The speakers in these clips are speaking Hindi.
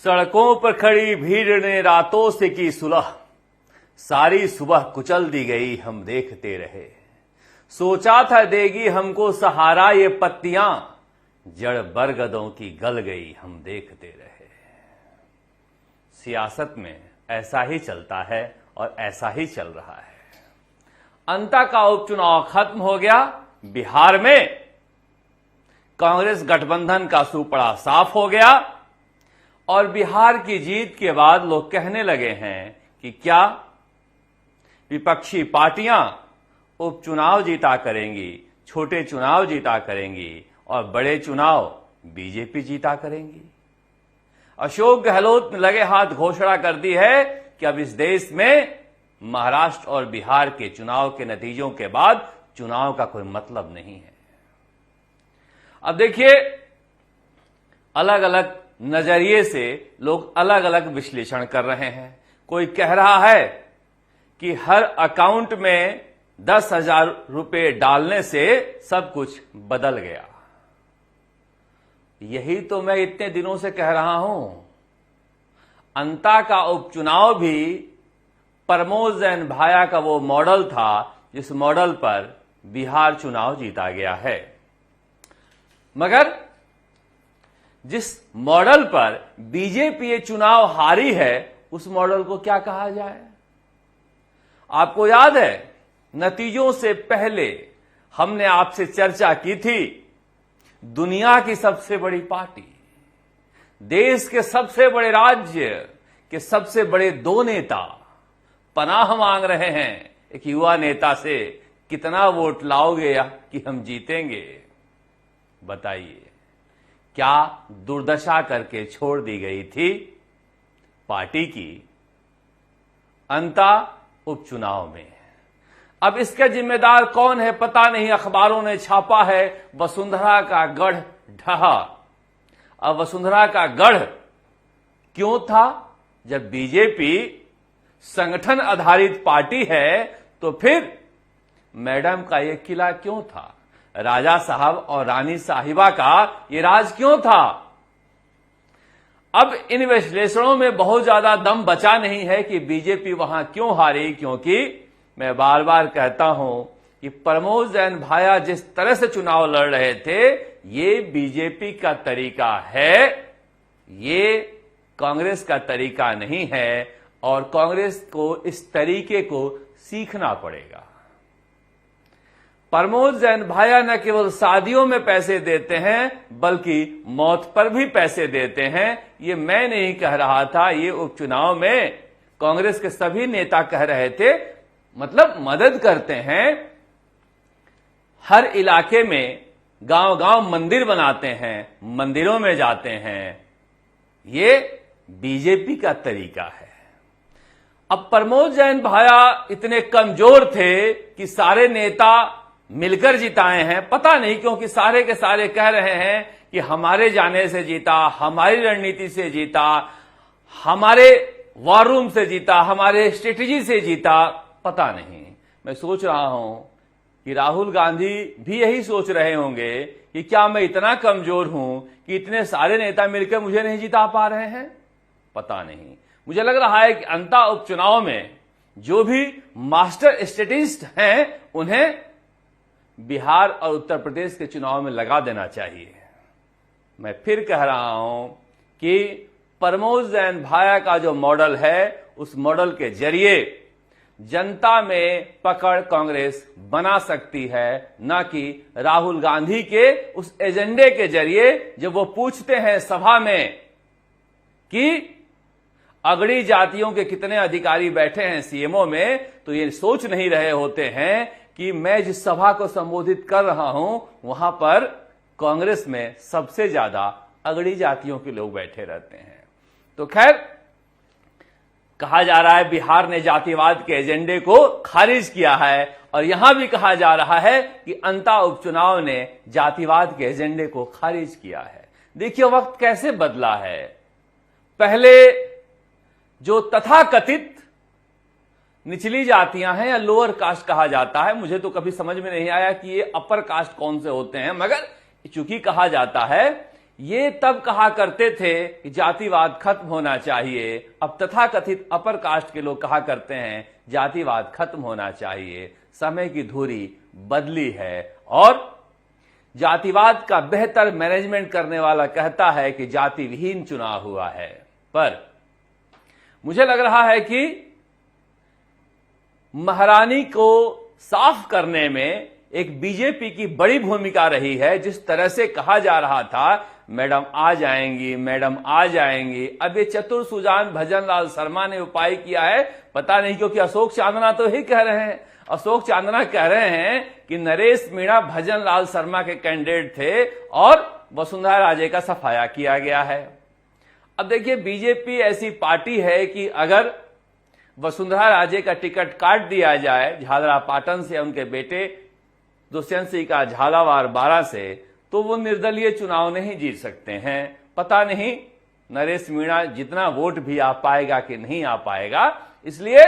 सड़कों पर खड़ी भीड़ ने रातों से की सुलह, सारी सुबह कुचल दी गई हम देखते रहे। सोचा था देगी हमको सहारा ये पत्तियां, जड़ बरगदों की गल गई हम देखते रहे। सियासत में ऐसा ही चलता है और ऐसा ही चल रहा है। अंता का उपचुनाव खत्म हो गया। बिहार में कांग्रेस गठबंधन का सुपड़ा साफ हो गया और बिहार की जीत के बाद लोग कहने लगे हैं कि क्या विपक्षी पार्टियां उपचुनाव जीता करेंगी, छोटे चुनाव जीता करेंगी और बड़े चुनाव बीजेपी जीता करेंगी। अशोक गहलोत ने लगे हाथ घोषणा कर दी है कि अब इस देश में महाराष्ट्र और बिहार के चुनाव के नतीजों के बाद चुनाव का कोई मतलब नहीं है। अब देखिए, अलग अलग नजरिए से लोग अलग अलग विश्लेषण कर रहे हैं। कोई कह रहा है कि हर अकाउंट में 10,000 रुपए डालने से सब कुछ बदल गया। यही तो मैं इतने दिनों से कह रहा हूं। अंता का उपचुनाव भी प्रमोद जैन भाया का वो मॉडल था जिस मॉडल पर बिहार चुनाव जीता गया है। मगर जिस मॉडल पर बीजेपी ये चुनाव हारी है, उस मॉडल को क्या कहा जाए? आपको याद है, नतीजों से पहले हमने आपसे चर्चा की थी, दुनिया की सबसे बड़ी पार्टी, देश के सबसे बड़े राज्य के सबसे बड़े 2 नेता पनाह मांग रहे हैं एक युवा नेता से, कितना वोट लाओगे या कि हम जीतेंगे? बताइए, क्या दुर्दशा करके छोड़ दी गई थी पार्टी की अंता उपचुनाव में। अब इसका जिम्मेदार कौन है पता नहीं। अखबारों ने छापा है वसुंधरा का गढ़ ढहा। अब वसुंधरा का गढ़ क्यों था? जब बीजेपी संगठन आधारित पार्टी है तो फिर मैडम का यह किला क्यों था? राजा साहब और रानी साहिबा का यह राज क्यों था? अब इन विश्लेषणों में बहुत ज्यादा दम बचा नहीं है कि बीजेपी वहां क्यों हारी, क्योंकि मैं बार बार कहता हूं कि प्रमोद जैन भाया जिस तरह से चुनाव लड़ रहे थे, ये बीजेपी का तरीका है, ये कांग्रेस का तरीका नहीं है और कांग्रेस को इस तरीके को सीखना पड़ेगा। प्रमोद जैन भाया न केवल शादियों में पैसे देते हैं बल्कि मौत पर भी पैसे देते हैं। ये मैं नहीं कह रहा था, ये उपचुनाव में कांग्रेस के सभी नेता कह रहे थे। मतलब मदद करते हैं, हर इलाके में गांव गांव मंदिर बनाते हैं, मंदिरों में जाते हैं। ये बीजेपी का तरीका है। अब प्रमोद जैन भाया इतने कमजोर थे कि सारे नेता मिलकर जिताए हैं। पता नहीं क्योंकि सारे के सारे कह रहे हैं कि हमारे जाने से जीता, हमारी रणनीति से जीता, हमारे वॉर रूम से जीता, हमारे स्ट्रेटेजी से जीता। पता नहीं, मैं सोच रहा हूं कि राहुल गांधी भी यही सोच रहे होंगे कि क्या मैं इतना कमजोर हूं कि इतने सारे नेता मिलकर मुझे नहीं जिता पा रहे हैं? पता नहीं। मुझे लग रहा है कि अंता उपचुनाव में जो भी मास्टर स्ट्रेटेजिस्ट हैं, उन्हें बिहार और उत्तर प्रदेश के चुनाव में लगा देना चाहिए। मैं फिर कह रहा हूं कि प्रमोद जैन भाया का जो मॉडल है, उस मॉडल के जरिए जनता में पकड़ कांग्रेस बना सकती है, न कि राहुल गांधी के उस एजेंडे के जरिए। जब वो पूछते हैं सभा में कि अगड़ी जातियों के कितने अधिकारी बैठे हैं सीएमओ में, तो ये सोच नहीं रहे होते हैं कि मैं जिस सभा को संबोधित कर रहा हूं वहां पर कांग्रेस में सबसे ज्यादा अगड़ी जातियों के लोग बैठे रहते हैं। तो खैर, कहा जा रहा है बिहार ने जातिवाद के एजेंडे को खारिज किया है और यहां भी कहा जा रहा है कि अंता उपचुनाव ने जातिवाद के एजेंडे को खारिज किया है। देखिए वक्त कैसे बदला है। पहले जो तथाकथित निचली जातियां हैं या लोअर कास्ट कहा जाता है, मुझे तो कभी समझ में नहीं आया कि ये अपर कास्ट कौन से होते हैं, मगर चूंकि कहा जाता है ये तब कहा करते थे कि जातिवाद खत्म होना चाहिए, अब तथाकथित अपर कास्ट के लोग कहा करते हैं जातिवाद खत्म होना चाहिए। समय की धुरी बदली है और जातिवाद का बेहतर मैनेजमेंट करने वाला कहता है कि जाति विहीन चुनाव हुआ है। पर मुझे लग रहा है कि महारानी को साफ करने में एक बीजेपी की बड़ी भूमिका रही है। जिस तरह से कहा जा रहा था मैडम आ जाएंगी, मैडम आ जाएंगी, अब ये चतुर सुजान भजन लाल शर्मा ने उपाय किया है, पता नहीं, क्योंकि अशोक चांदना तो ही कह रहे हैं, अशोक चांदना कह रहे हैं कि नरेश मीणा भजन लाल शर्मा के कैंडिडेट थे और वसुंधरा राजे का सफाया किया गया है। अब देखिए, बीजेपी ऐसी पार्टी है कि अगर वसुंधरा राजे का टिकट काट दिया जाए झालरापाटन से, उनके बेटे दुष्यंत सिंह का झालावाड़ बारा से, तो वो निर्दलीय चुनाव नहीं जीत सकते हैं। पता नहीं नरेश मीणा जितना वोट भी आ पाएगा कि नहीं आ पाएगा। इसलिए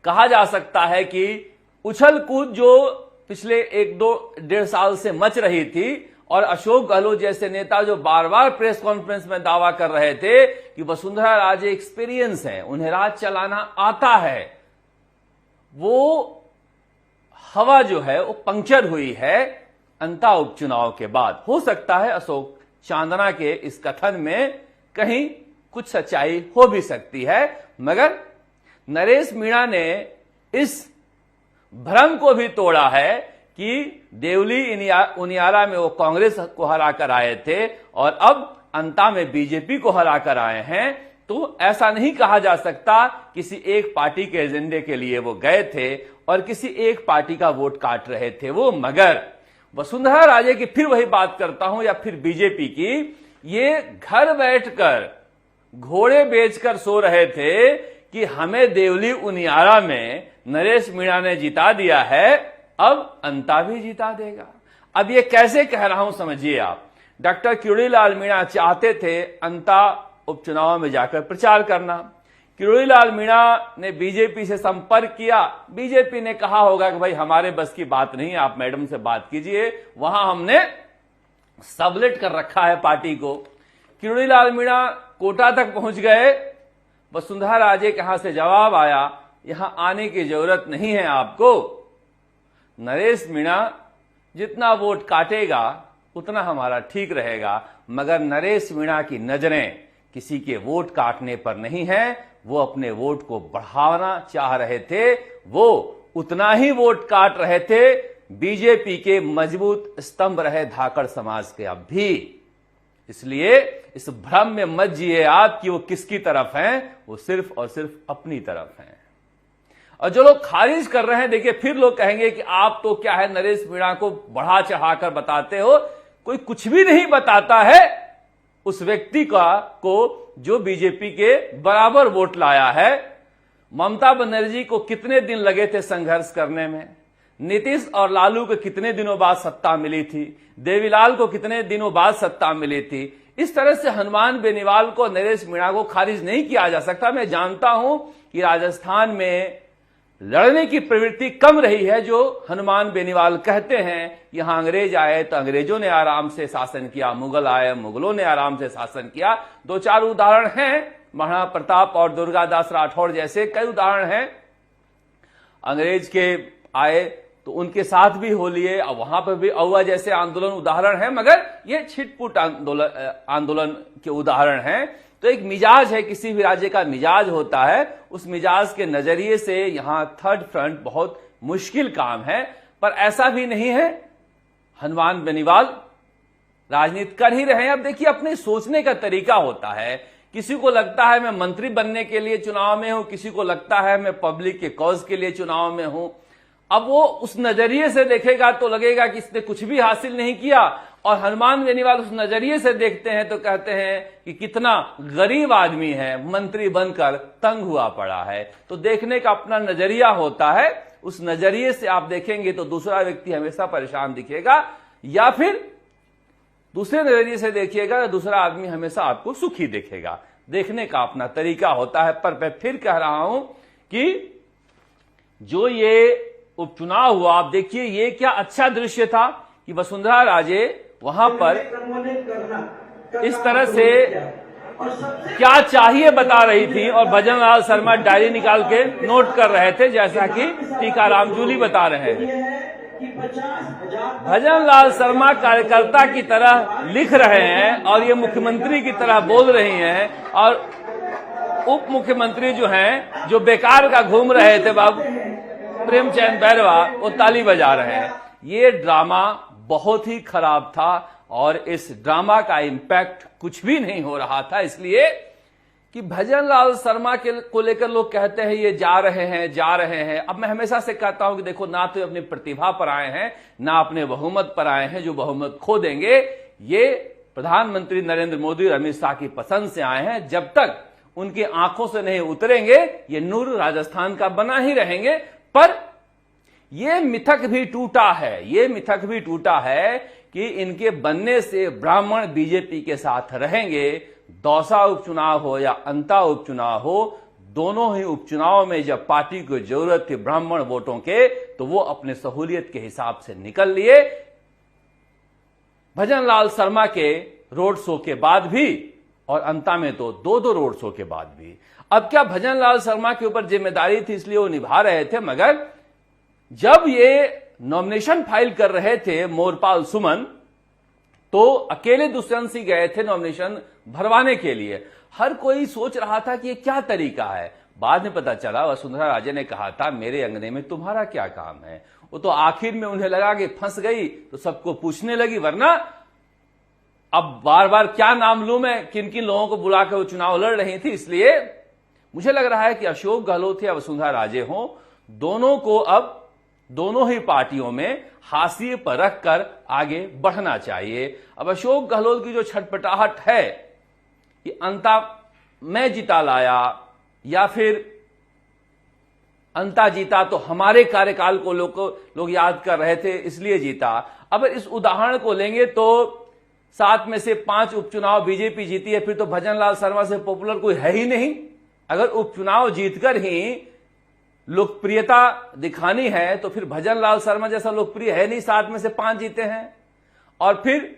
कहा जा सकता है कि उछल कूद जो पिछले 1-2-1.5 साल से मच रही थी, और अशोक गहलोत जैसे नेता जो बार बार प्रेस कॉन्फ्रेंस में दावा कर रहे थे कि वसुंधरा राजे एक्सपीरियंस है, उन्हें राज चलाना आता है, वो हवा जो है वो पंक्चर हुई है अंता उपचुनाव के बाद। हो सकता है अशोक चांदना के इस कथन में कहीं कुछ सच्चाई हो भी सकती है, मगर नरेश मीणा ने इस भ्रम को भी तोड़ा है कि देवली उनियारा में वो कांग्रेस को हरा कर आए थे और अब अंता में बीजेपी को हरा कर आए हैं। तो ऐसा नहीं कहा जा सकता किसी एक पार्टी के एजेंडे के लिए वो गए थे और किसी एक पार्टी का वोट काट रहे थे वो। मगर वसुंधरा राजे की फिर वही बात करता हूं, या फिर बीजेपी की, ये घर बैठकर घोड़े बेचकर सो रहे थे कि हमें देवली उनियारा में नरेश मीणा ने जिता दिया है, अब अंता भी जिता देगा। अब ये कैसे कह रहा हूं समझिए आप। डॉक्टर किरोड़ीलाल मीणा चाहते थे अंता उपचुनाव में जाकर प्रचार करना। किरोड़ीलाल मीणा ने बीजेपी से संपर्क किया, बीजेपी ने कहा होगा कि भाई हमारे बस की बात नहीं, आप मैडम से बात कीजिए, वहां हमने सबलेट कर रखा है पार्टी को। किरोड़ीलाल मीणा कोटा तक पहुंच गए, वसुंधरा राजे कहां से जवाब आया, यहां आने की जरूरत नहीं है आपको, नरेश मीणा जितना वोट काटेगा उतना हमारा ठीक रहेगा। मगर नरेश मीणा की नजरें किसी के वोट काटने पर नहीं है, वो अपने वोट को बढ़ाना चाह रहे थे, वो उतना ही वोट काट रहे थे बीजेपी के मजबूत स्तंभ रहे धाकड़ समाज के अब भी। इसलिए इस भ्रम में मत जिए आप कि वो किसकी तरफ हैं, वो सिर्फ और सिर्फ अपनी तरफ हैं। और जो लोग खारिज कर रहे हैं, देखिए फिर लोग कहेंगे कि आप तो क्या है नरेश मीणा को बढ़ा चढ़ाकर बताते हो। कोई कुछ भी नहीं बताता है उस व्यक्ति को जो बीजेपी के बराबर वोट लाया है। ममता बनर्जी को कितने दिन लगे थे संघर्ष करने में, नीतीश और लालू को कितने दिनों बाद सत्ता मिली थी, देवीलाल को कितने दिनों बाद सत्ता मिली थी। इस तरह से हनुमान बेनीवाल को, नरेश मीणा को खारिज नहीं किया जा सकता। मैं जानता हूं कि राजस्थान में लड़ने की प्रवृत्ति कम रही है, जो हनुमान बेनीवाल कहते हैं यहां अंग्रेज आए तो अंग्रेजों ने आराम से शासन किया, मुगल आए मुगलों ने आराम से शासन किया। 2-4 उदाहरण हैं, महाराणा प्रताप और दुर्गादास राठौड़ जैसे कई उदाहरण हैं। अंग्रेज के आए तो उनके साथ भी हो लिए, अब वहां पर भी अव्वा जैसे आंदोलन उदाहरण है, मगर ये छिटपुट आंदोलन के उदाहरण हैं। तो एक मिजाज है, किसी भी राज्य का मिजाज होता है, उस मिजाज के नजरिए से यहां थर्ड फ्रंट बहुत मुश्किल काम है। पर ऐसा भी नहीं है, हनुमान बेनीवाल राजनीति कर ही रहे हैं। अब देखिए अपने सोचने का तरीका होता है, किसी को लगता है मैं मंत्री बनने के लिए चुनाव में हूं, किसी को लगता है मैं पब्लिक के कॉज के लिए चुनाव में हूं। अब वो उस नजरिए से देखेगा तो लगेगा कि इसने कुछ भी हासिल नहीं किया, और हनुमान बेनीवाल उस नजरिए से देखते हैं तो कहते हैं कि कितना गरीब आदमी है, मंत्री बनकर तंग हुआ पड़ा है। तो देखने का अपना नजरिया होता है, उस नजरिए से आप देखेंगे तो दूसरा व्यक्ति हमेशा परेशान दिखेगा, या फिर दूसरे नजरिए से देखिएगा तो दूसरा आदमी हमेशा आपको सुखी दिखेगा। देखने का अपना तरीका होता है। पर मैं फिर कह रहा हूं कि जो ये उपचुनाव हुआ, आप देखिए ये क्या अच्छा दृश्य था कि वसुंधरा राजे वहां पर इस तरह से क्या चाहिए बता रही थी और भजन लाल शर्मा डायरी निकाल के नोट कर रहे थे, जैसा कि टीकाराम जूली बता रहे हैं। भजन लाल शर्मा कार्यकर्ता की तरह लिख रहे हैं और ये मुख्यमंत्री की तरह बोल रही हैं, और उप मुख्यमंत्री जो हैं, जो बेकार का घूम रहे थे बाबू प्रेमचंद बैरवा, वो ताली बजा रहे हैं। ये ड्रामा बहुत ही खराब था और इस ड्रामा का इंपैक्ट कुछ भी नहीं हो रहा था, इसलिए कि भजन लाल शर्मा को लेकर लोग कहते हैं ये जा रहे हैं। अब मैं हमेशा से कहता हूं कि देखो, ना तो अपनी प्रतिभा पर आए हैं, ना अपने बहुमत पर आए हैं जो बहुमत खो देंगे। ये प्रधानमंत्री नरेंद्र मोदी और अमित शाह की पसंद से आए हैं। जब तक उनकी आंखों से नहीं उतरेंगे, ये नूर राजस्थान का बना ही रहेंगे। पर ये मिथक भी टूटा है कि इनके बनने से ब्राह्मण बीजेपी के साथ रहेंगे। दौसा उपचुनाव हो या अंता उपचुनाव हो, दोनों ही उपचुनाव में जब पार्टी को जरूरत थी ब्राह्मण वोटों के, तो वो अपने सहूलियत के हिसाब से निकल लिए। भजन लाल शर्मा के रोड शो के बाद भी और अंता में तो दो रोड शो के बाद भी। अब क्या भजन लाल शर्मा के ऊपर जिम्मेदारी थी इसलिए वो निभा रहे थे, मगर जब ये नॉमिनेशन फाइल कर रहे थे मोरपाल सुमन, तो अकेले दुष्यंत सिंह गए थे नॉमिनेशन भरवाने के लिए। हर कोई सोच रहा था कि ये क्या तरीका है। बाद में पता चला वसुंधरा राजे ने कहा था मेरे अंगने में तुम्हारा क्या काम है। वो तो आखिर में उन्हें लगा कि फंस गई तो सबको पूछने लगी, वरना अब बार बार क्या नाम लूं मैं, किन किन लोगों को बुलाकर वो चुनाव लड़ रही थी। इसलिए मुझे लग रहा है कि अशोक गहलोत या वसुंधरा राजे हों, दोनों को अब दोनों ही पार्टियों में हाशिए पर रखकर आगे बढ़ना चाहिए। अब अशोक गहलोत की जो छटपटाहट है कि अंता मैं जिता लाया या फिर अंता जीता तो हमारे कार्यकाल को लोग याद कर रहे थे इसलिए जीता। अब इस उदाहरण को लेंगे तो 7 में से 5 उपचुनाव बीजेपी जीती है, फिर तो भजन लाल शर्मा से पॉपुलर कोई है ही नहीं। अगर उपचुनाव जीतकर ही लोकप्रियता दिखानी है तो फिर भजन लाल शर्मा जैसा लोकप्रिय है नहीं, 7 में से 5 जीते हैं। और फिर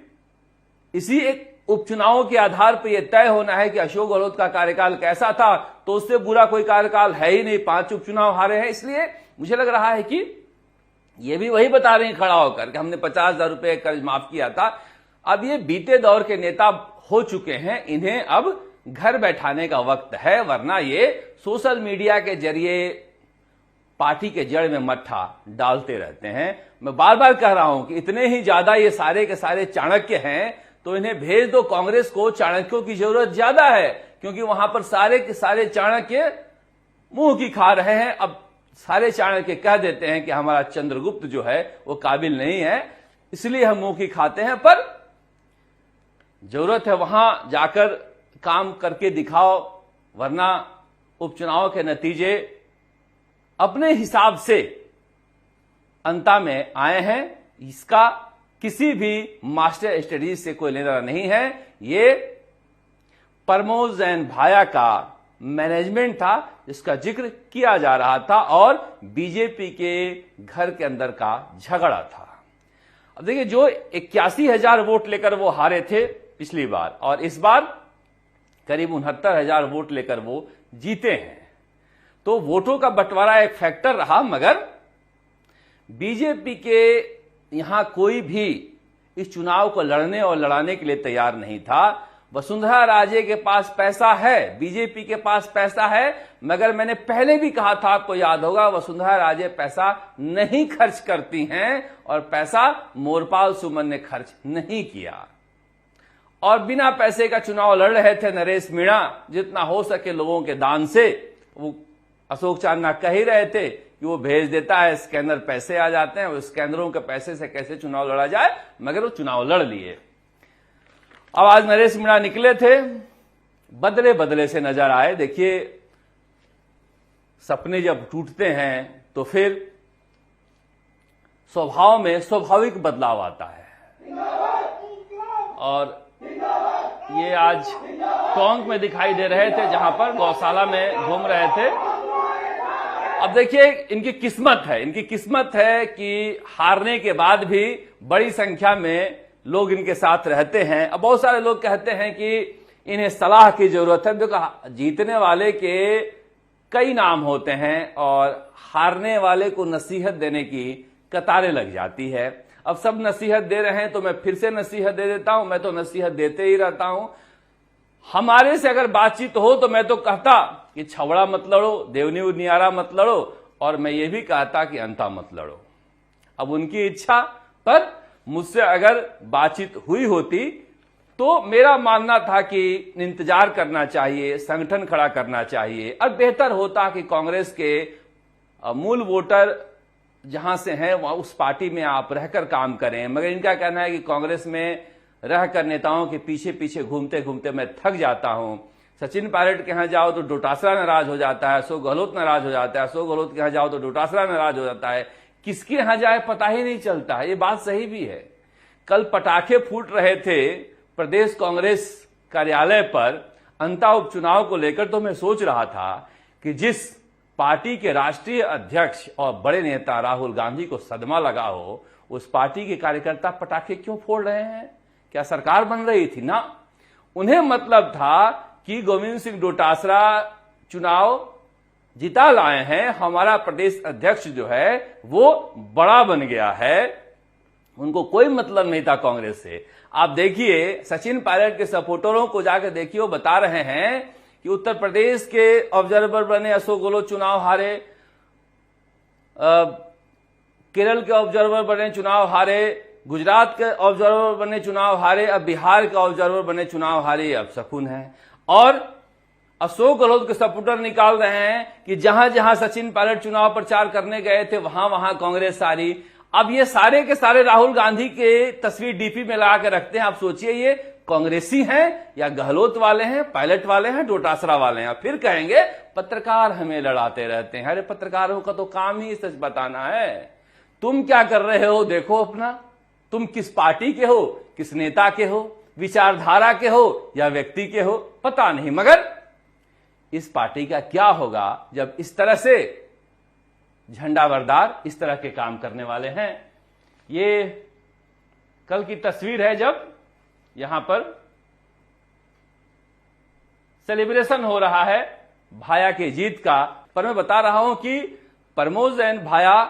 इसी एक उपचुनावों के आधार पर यह तय होना है कि अशोक गहलोत का कार्यकाल कैसा था, तो उससे बुरा कोई कार्यकाल है ही नहीं। 5 उपचुनाव हारे हैं। इसलिए मुझे लग रहा है कि यह भी वही बता रहे हैं खड़ा होकर कि हमने 50,000 रुपए कर्ज माफ किया था। अब ये बीते दौर के नेता हो चुके हैं, इन्हें अब घर बैठाने का वक्त है, वरना ये सोशल मीडिया के जरिए पार्टी के जड़ में मट्ठा डालते रहते हैं। मैं बार बार कह रहा हूं कि इतने ही ज्यादा ये सारे के सारे चाणक्य हैं तो इन्हें भेज दो कांग्रेस को। चाणक्यों की जरूरत ज्यादा है, क्योंकि वहां पर सारे के सारे चाणक्य मुंह की खा रहे हैं। अब सारे चाणक्य कह देते हैं कि हमारा चंद्रगुप्त जो है वो काबिल नहीं है, इसलिए हम मुंह की खाते हैं। पर जरूरत है वहां जाकर काम करके दिखाओ, वरना उपचुनाव के नतीजे अपने हिसाब से अंता में आए हैं। इसका किसी भी मास्टर स्टडीज से कोई लेना नहीं है। ये प्रमोद जैन भाया का मैनेजमेंट था जिसका जिक्र किया जा रहा था, और बीजेपी के घर के अंदर का झगड़ा था। अब देखिए, जो 81,000 वोट लेकर वो हारे थे पिछली बार, और इस बार करीब 69,000 वोट लेकर वो जीते हैं, तो वोटों का बंटवारा एक फैक्टर रहा। मगर बीजेपी के यहां कोई भी इस चुनाव को लड़ने और लड़ाने के लिए तैयार नहीं था। वसुंधरा राजे के पास पैसा है, बीजेपी के पास पैसा है, मगर मैंने पहले भी कहा था, आपको याद होगा, वसुंधरा राजे पैसा नहीं खर्च करती हैं, और पैसा मोरपाल सुमन ने खर्च नहीं किया। और बिना पैसे का चुनाव लड़ रहे थे नरेश मीणा, जितना हो सके लोगों के दान से। वो अशोक चांदना कह ही रहे थे कि वो भेज देता है स्कैनर, पैसे आ जाते हैं, उस स्कैनरों के पैसे से कैसे चुनाव लड़ा जाए, मगर वो चुनाव लड़ लिए। अब आज नरेश मीणा निकले थे, बदले बदले से नजर आए। देखिए, सपने जब टूटते हैं तो फिर स्वभाव में स्वाभाविक बदलाव आता है, और ये आज टोंक में दिखाई दे रहे थे, जहां पर गौशाला में घूम रहे थे। अब देखिए, इनकी किस्मत है कि हारने के बाद भी बड़ी संख्या में लोग इनके साथ रहते हैं। अब बहुत सारे लोग कहते हैं कि इन्हें सलाह की जरूरत है। देखो, जीतने वाले के कई नाम होते हैं और हारने वाले को नसीहत देने की कतारें लग जाती है। अब सब नसीहत दे रहे हैं तो मैं फिर से नसीहत दे देता हूं। मैं तो नसीहत देते ही रहता हूं। हमारे से अगर बातचीत हो तो मैं तो कहता कि छवड़ा मत लड़ो, देवनी उनियारा मत लड़ो, और मैं ये भी कहता कि अंता मत लड़ो। अब उनकी इच्छा, पर मुझसे अगर बातचीत हुई होती तो मेरा मानना था कि इंतजार करना चाहिए, संगठन खड़ा करना चाहिए, और बेहतर होता कि कांग्रेस के मूल वोटर जहां से हैं वहां उस पार्टी में आप रहकर काम करें। मगर इनका कहना है कि कांग्रेस में रहकर नेताओं के पीछे पीछे घूमते घूमते मैं थक जाता हूं। सचिन पायलट के यहां जाओ तो डोटासरा नाराज हो जाता है, अशोक गहलोत नाराज हो जाता है, अशोक गहलोत के यहां जाओ तो डोटासरा नाराज हो जाता है, किसके यहां जाए पता ही नहीं चलता है। ये बात सही भी है। कल पटाखे फूट रहे थे प्रदेश कांग्रेस कार्यालय पर अंता उपचुनाव को लेकर, तो मैं सोच रहा था कि जिस पार्टी के राष्ट्रीय अध्यक्ष और बड़े नेता राहुल गांधी को सदमा लगा हो, उस पार्टी के कार्यकर्ता पटाखे क्यों फोड़ रहे हैं? क्या सरकार बन रही थी? ना, उन्हें मतलब था कि गोविंद सिंह डोटासरा चुनाव जिता लाए हैं, हमारा प्रदेश अध्यक्ष जो है वो बड़ा बन गया है। उनको कोई मतलब नहीं था कांग्रेस से। आप देखिए, सचिन पायलट के सपोर्टरों को जाकर देखिए, वो बता रहे हैं कि उत्तर प्रदेश के ऑब्जर्वर बने अशोक गहलोत चुनाव हारे, केरल के ऑब्जर्वर बने चुनाव हारे, गुजरात के ऑब्जर्वर बने चुनाव हारे, अब बिहार के ऑब्जर्वर बने चुनाव हारे, अब शकुन है। और अशोक गहलोत के सपोर्टर निकाल रहे हैं कि जहां जहां सचिन पायलट चुनाव प्रचार करने गए थे वहां वहां कांग्रेस सारी। अब ये सारे के सारे राहुल गांधी के तस्वीर डीपी में लगा के रखते हैं। आप सोचिए, ये कांग्रेसी हैं या गहलोत वाले हैं, पायलट वाले हैं, डोटासरा वाले हैं। फिर कहेंगे पत्रकार हमें लड़ाते रहते हैं। अरे पत्रकारों का तो काम ही सच बताना है। तुम क्या कर रहे हो देखो अपना। तुम किस पार्टी के हो, किस नेता के हो, विचारधारा के हो या व्यक्ति के हो, पता नहीं। मगर इस पार्टी का क्या होगा जब इस तरह से झंडावरदार इस तरह के काम करने वाले हैं। ये कल की तस्वीर है जब यहां पर सेलिब्रेशन हो रहा है भाया के जीत का। पर मैं बता रहा हूं कि प्रमोद जैन भाया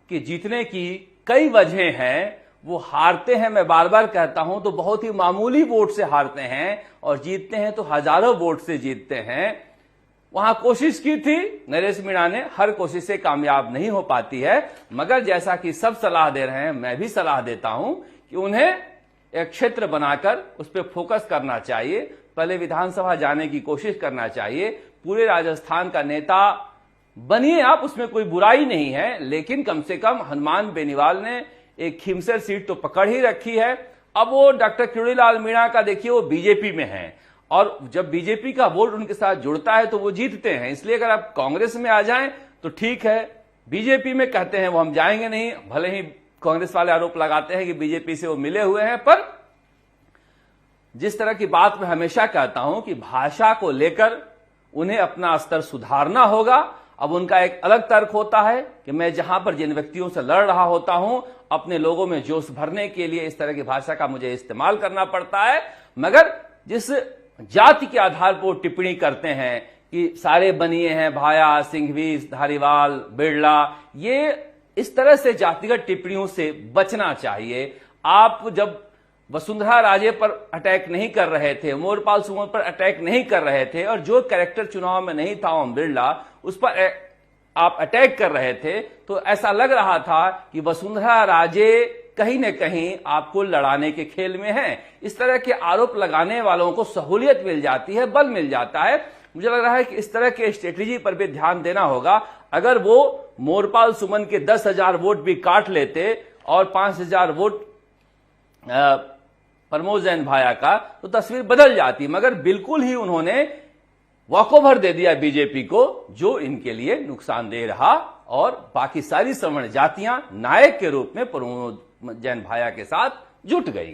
के जीतने की कई वजह हैं। वो हारते हैं, मैं बार बार कहता हूं, तो बहुत ही मामूली वोट से हारते हैं, और जीतते हैं तो हजारों वोट से जीतते हैं। वहां कोशिश की थी नरेश मीणा ने, हर कोशिश से कामयाब नहीं हो पाती है। मगर जैसा कि सब सलाह दे रहे हैं, मैं भी सलाह देता हूं कि उन्हें एक क्षेत्र बनाकर उस पर फोकस करना चाहिए। पहले विधानसभा जाने की कोशिश करना चाहिए। पूरे राजस्थान का नेता बनिए आप, उसमें कोई बुराई नहीं है, लेकिन कम से कम हनुमान बेनीवाल ने एक खीमसर सीट तो पकड़ ही रखी है। अब वो डॉक्टर किरोड़ीलाल मीणा का देखिए, वो बीजेपी में है, और जब बीजेपी का वोट उनके साथ जुड़ता है तो वो जीतते हैं। इसलिए अगर आप कांग्रेस में आ जाएं तो ठीक है। बीजेपी में कहते हैं वो हम जाएंगे नहीं, भले ही कांग्रेस वाले आरोप लगाते हैं कि बीजेपी से वो मिले हुए हैं। पर जिस तरह की बात मैं हमेशा कहता हूं कि भाषा को लेकर उन्हें अपना स्तर सुधारना होगा। अब उनका एक अलग तर्क होता है कि मैं जहां पर जिन व्यक्तियों से लड़ रहा होता हूं, अपने लोगों में जोश भरने के लिए इस तरह की भाषा का मुझे इस्तेमाल करना पड़ता है। मगर जिस जाति के आधार पर टिप्पणी करते हैं कि सारे बनिए हैं, भाया, सिंघवी, धारीवाल, बिरला, ये इस तरह से जातिगत टिप्पणियों से बचना चाहिए। आप जब वसुंधरा राजे पर अटैक नहीं कर रहे थे, मोरपाल सुमन पर अटैक नहीं कर रहे थे, और जो कैरेक्टर चुनाव में नहीं था ओम बिरला, उस पर आप अटैक कर रहे थे, तो ऐसा लग रहा था कि वसुंधरा राजे कहीं न कहीं आपको लड़ाने के खेल में हैं। इस तरह के आरोप लगाने वालों को सहूलियत मिल जाती है, बल मिल जाता है। मुझे लग रहा है कि इस तरह के स्ट्रेटेजी पर भी ध्यान देना होगा। अगर वो मोरपाल सुमन के 10,000 वोट भी काट लेते और 5,000 वोट प्रमोद जैन भाया का, तो तस्वीर बदल जाती। मगर बिल्कुल ही उन्होंने वॉकओवर दे दिया बीजेपी को, जो इनके लिए नुकसानदेह रहा, और बाकी सारी सवर्ण जातियां नायक के रूप में प्रमोद जैन भाया के साथ जुट गई।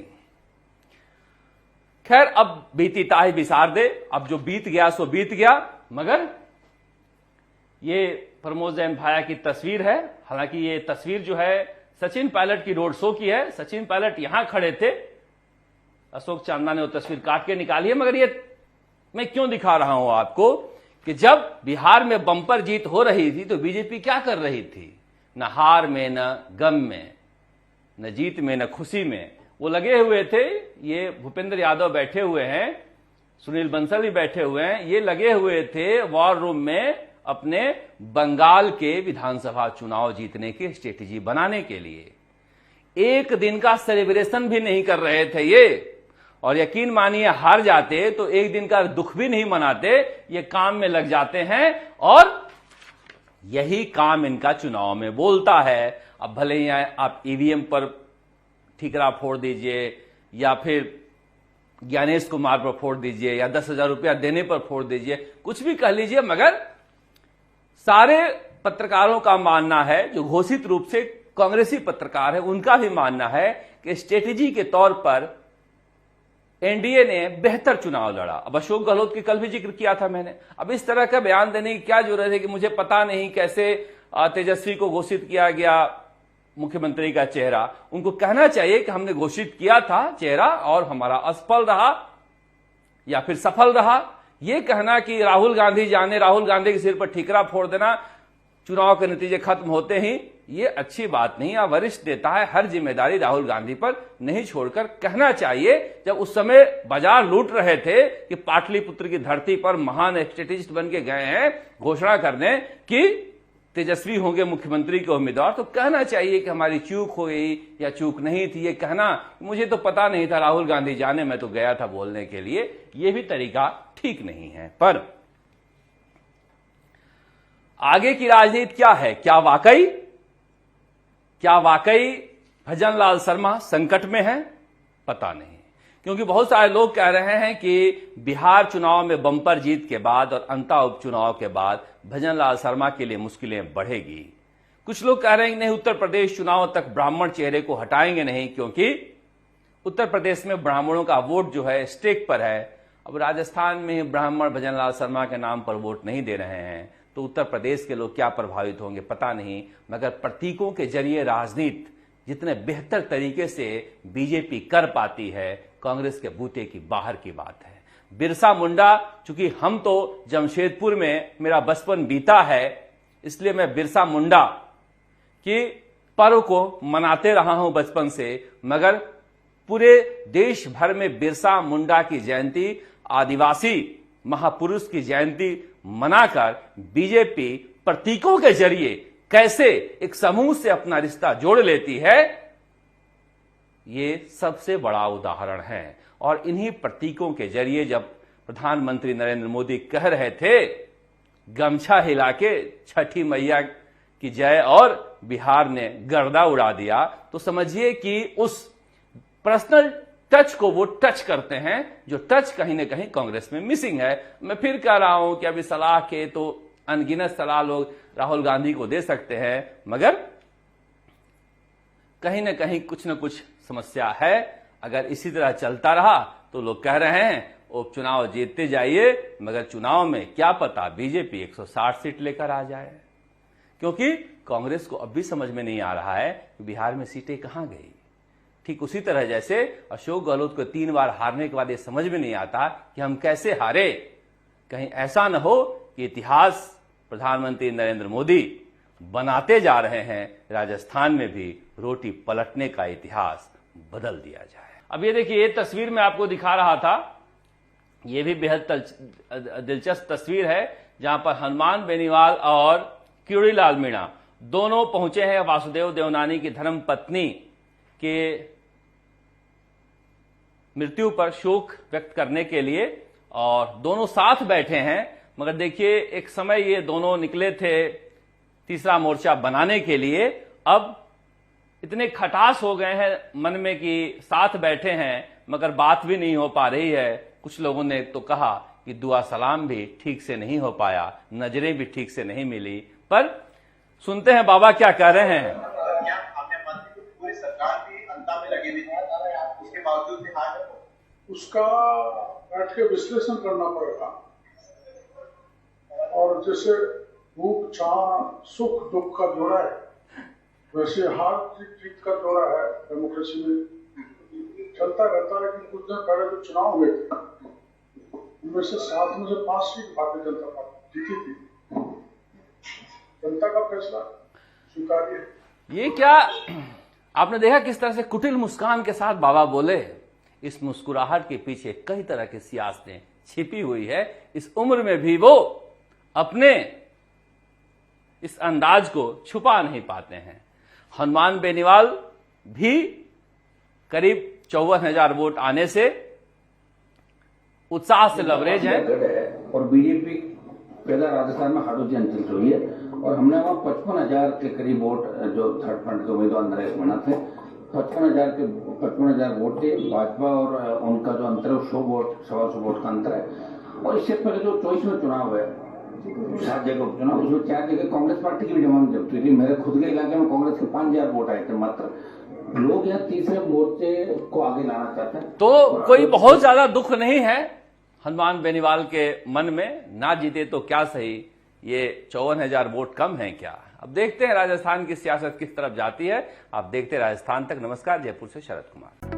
खैर, अब बीती ताही बिसार दे, अब जो बीत गया सो बीत गया। मगर ये प्रमोद जैन भाया की तस्वीर है। हालांकि ये तस्वीर जो है सचिन पायलट की रोड शो की है। सचिन पायलट यहां खड़े थे, अशोक चांदना ने वो तस्वीर काट के निकाली है, मगर ये मैं क्यों दिखा रहा हूं आपको कि जब बिहार में बम्पर जीत हो रही थी तो बीजेपी क्या कर रही थी? न हार में, न गम में, न जीत में, न खुशी में वो लगे हुए थे। ये भूपेंद्र यादव बैठे हुए हैं, सुनील बंसल भी बैठे हुए हैं, ये लगे हुए थे वॉर रूम में अपने बंगाल के विधानसभा चुनाव जीतने की स्ट्रेटेजी बनाने के लिए। एक दिन का सेलिब्रेशन भी नहीं कर रहे थे ये, और यकीन मानिए हार जाते तो एक दिन का दुख भी नहीं मनाते, ये काम में लग जाते हैं और यही काम इनका चुनाव में बोलता है। अब भले ही आप ईवीएम पर ठीकरा फोड़ दीजिए या फिर ज्ञानेश कुमार पर फोड़ दीजिए या 10,000 रुपया देने पर फोड़ दीजिए, कुछ भी कह लीजिए, मगर सारे पत्रकारों का मानना है, जो घोषित रूप से कांग्रेसी पत्रकार है उनका भी मानना है कि स्ट्रेटेजी के तौर पर एनडीए ने बेहतर चुनाव लड़ा। अब अशोक गहलोत की कल भी जिक्र किया था मैंने। अब इस तरह का बयान देने की क्या जरूरत है कि मुझे पता नहीं कैसे तेजस्वी को घोषित किया गया मुख्यमंत्री का चेहरा। उनको कहना चाहिए कि हमने घोषित किया था चेहरा और हमारा असफल रहा या फिर सफल रहा। यह कहना कि राहुल गांधी जाने, राहुल गांधी के सिर पर ठीकरा फोड़ देना चुनाव के नतीजे खत्म होते ही, ये अच्छी बात नहीं है। वरिष्ठ नेता है, हर जिम्मेदारी राहुल गांधी पर नहीं छोड़कर कहना चाहिए। जब उस समय बाजार लूट रहे थे कि पाटलिपुत्र की धरती पर महान स्ट्रेटेजिस्ट बन के गए हैं घोषणा करने कि तेजस्वी होंगे मुख्यमंत्री के उम्मीदवार, तो कहना चाहिए कि हमारी चूक हो गई या चूक नहीं थी। ये कहना मुझे तो पता नहीं था राहुल गांधी जाने, मैं तो गया था बोलने के लिए, ये भी तरीका ठीक नहीं है। पर आगे की राजनीति क्या है? क्या वाकई भजन लाल शर्मा संकट में है? पता नहीं, क्योंकि बहुत सारे लोग कह रहे हैं कि बिहार चुनाव में बम्पर जीत के बाद और अंता उपचुनाव के बाद भजन लाल शर्मा के लिए मुश्किलें बढ़ेगी। कुछ लोग कह रहे हैं कि नहीं, उत्तर प्रदेश चुनाव तक ब्राह्मण चेहरे को हटाएंगे नहीं, क्योंकि उत्तर प्रदेश में ब्राह्मणों का वोट जो है स्टेक पर है। अब राजस्थान में ही ब्राह्मण भजन लाल शर्मा के नाम पर वोट नहीं दे रहे हैं, तो उत्तर प्रदेश के लोग क्या प्रभावित होंगे पता नहीं। मगर प्रतीकों के जरिए राजनीति जितने बेहतर तरीके से बीजेपी कर पाती है, कांग्रेस के बूते की बाहर की बात है। बिरसा मुंडा, चूंकि हम तो जमशेदपुर में मेरा बचपन बीता है, इसलिए मैं बिरसा मुंडा के पर्व को मनाते रहा हूं बचपन से, मगर पूरे देश भर में बिरसा मुंडा की जयंती, आदिवासी महापुरुष की जयंती मनाकर बीजेपी प्रतीकों के जरिए कैसे एक समूह से अपना रिश्ता जोड़ लेती है, ये सबसे बड़ा उदाहरण है। और इन्हीं प्रतीकों के जरिए जब प्रधानमंत्री नरेंद्र मोदी कह रहे थे गमछा हिला के छठी मैया की जय और बिहार ने गर्दा उड़ा दिया, तो समझिए कि उस पर्सनल टच को वो टच करते हैं, जो टच कहीं ना कहीं कांग्रेस में मिसिंग है। मैं फिर कह रहा हूं कि अभी सलाह के तो अनगिनत सलाह लोग राहुल गांधी को दे सकते हैं, मगर कहीं ना कहीं कुछ ना कुछ समस्या है। अगर इसी तरह चलता रहा तो लोग कह रहे हैं उपचुनाव जीतते जाइए, मगर चुनाव में क्या पता बीजेपी 160 सीट लेकर आ जाए, क्योंकि कांग्रेस को अब भी समझ में नहीं आ रहा है कि बिहार में सीटें कहां गई। ठीक उसी तरह जैसे अशोक गहलोत को 3 बार हारने के बाद ये समझ में नहीं आता कि हम कैसे हारे। कहीं ऐसा न हो कि इतिहास प्रधानमंत्री नरेंद्र मोदी बनाते जा रहे हैं, राजस्थान में भी रोटी पलटने का इतिहास बदल दिया जाए। अब ये देखिए, ये तस्वीर मैं आपको दिखा रहा था, ये भी बेहद दिलचस्प तस्वीर है, जहां पर हनुमान बेनीवाल और क्यूरीलाल मीणा दोनों पहुंचे हैं वासुदेव देवनानी की धर्म पत्नी के मृत्यु पर शोक व्यक्त करने के लिए, और दोनों साथ बैठे हैं। मगर देखिए, एक समय ये दोनों निकले थे तीसरा मोर्चा बनाने के लिए, अब इतने खटास हो गए हैं मन में कि साथ बैठे हैं मगर बात भी नहीं हो पा रही है। कुछ लोगों ने तो कहा कि दुआ सलाम भी ठीक से नहीं हो पाया, नजरें भी ठीक से नहीं मिली। पर सुनते हैं बाबा क्या कह रहे हैं। पूरी सरकार भी अंता में लगी हुई थी, उसके बावजूद भी हार, उसका बैठ के विश्लेषण करना पड़ेगा। और जैसे भूख छाव सुख दुख का जोड़ा है, वैसे हार जीत का जोड़ा है डेमोक्रेसी में। चलता रहता है, लेकिन कुछ दिन पहले जो चुनाव हुए थे उनमें से 7 में से 5 सीट भारतीय जनता पार्टी जीती थी। जनता का फैसला स्वीकार्य है। ये क्या आपने देखा किस तरह से कुटिल मुस्कान के साथ बाबा बोले? इस मुस्कुराहट के पीछे कई तरह की सियासतें छिपी हुई है। इस उम्र में भी वो अपने इस अंदाज को छुपा नहीं पाते हैं। हनुमान बेनीवाल भी करीब 54,000 वोट आने से उत्साह से लवरेज है। और बीजेपी पैदा राजस्थान में हाडोती अंचल से हुई है और हमने वहां 55,000 के करीब वोट जो थर्ड फ्रंट के उम्मीदवार नरेश मीणा थे, 55,000 वोट थे। भाजपा और उनका जो अंतर है 100 वोट, 125 वोट का अंतर है। और इससे पहले जो 24 में चुनाव है, 7 जगह उपचुनाव, उसमें 4 जगह कांग्रेस पार्टी की भी जमानत जब्त हुई थी। मेरे खुद के इलाके में कांग्रेस के 5,000 वोट आए थे मात्र। लोग यहाँ तीसरे मोर्चे को आगे लाना चाहते हैं। तो कोई बहुत ज्यादा दुख नहीं है हनुमान बेनीवाल के मन में। ना जीते तो क्या सही, ये 54,000 वोट कम है क्या? अब देखते हैं राजस्थान की सियासत किस तरफ जाती है। आप देखते हैं राजस्थान तक। नमस्कार, जयपुर से शरद कुमार।